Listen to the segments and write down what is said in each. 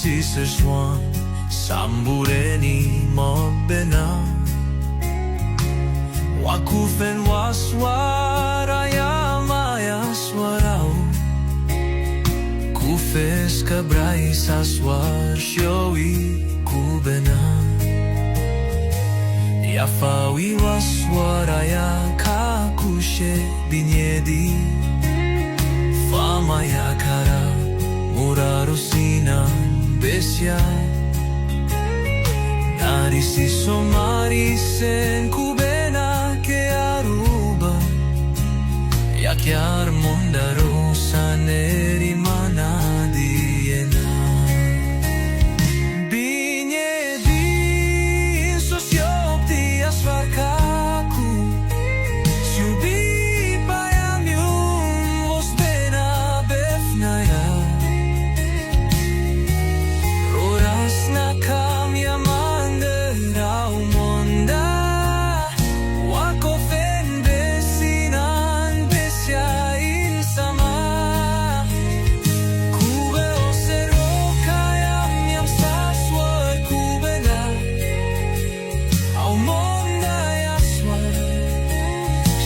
si sesuan Sambureni mo bena Wakufen waswara ya maya swarao Kufes kabrai saswar showi kubena Yafawi waswara ya kakushe binyedi Fama ya kara murarusina besya Narisi somarisen kubena ke aruba Yakyar mondaro saneri manadiena Binyedi Insos Yobdi asvarkaku Siubi payamium vos bena befnaya Roras nakam yamande rau monda Wako fen besinan besya insama Kube osero kayam yam saswar kubena Au monda yaswar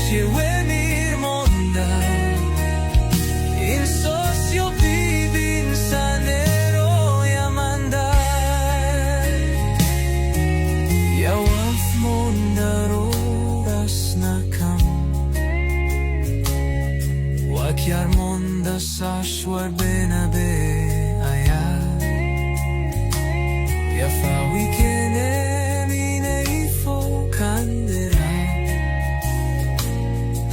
Shewe mir monda Insos Yobdi bin sanero yamanda Yawaf mondaro rasnakam Wakyar monda sashwar benabe ayat Yafawi kene mine ifo kandera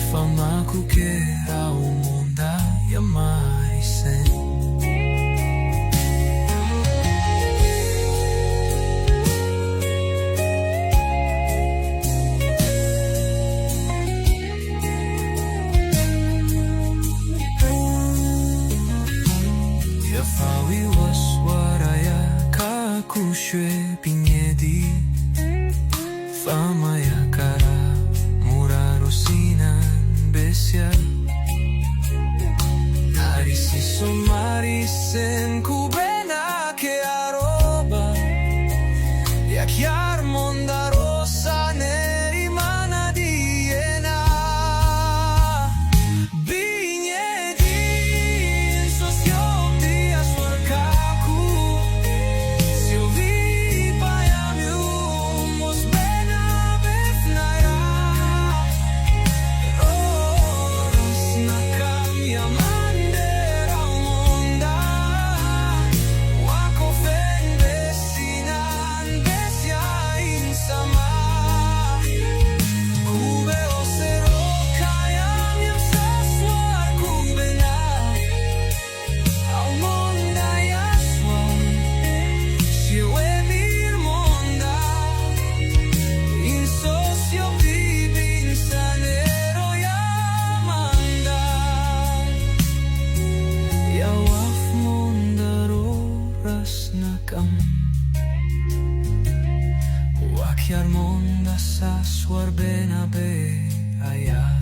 Famaku kera umonda yamarisen Yafawi waswaraya kakushwe pinyedi Fama ya kara murarusinan besya Narisi somarisen kubena ke aroba Yakyar mondaro saneri manadiena Binyedi Insos Yobdi asvarkaku Siuvi payamium vos bena befnaya Roras nakam yamande rau monda Wako fen besinan besya insama Kube osero kayam yam saswar kubena Au monda yaswar Shewe mir monda Insos Yobdi bin sanero yamanda Yawaf mondaro rasnakam Wakyar monda saswar benabe ayat